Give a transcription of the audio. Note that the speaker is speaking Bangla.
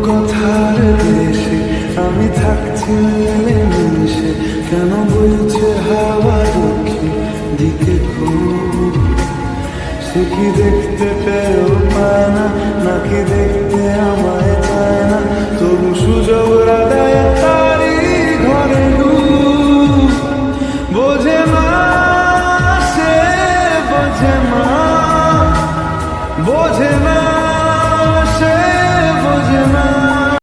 কথার দেশে আমি থাকছি মিলেমিশে, কেন বইছে হাওয়া দক্ষিণ দিকে খুব? সে কি দেখতে পেয়েও পায় না, নাকি দেখতে আমার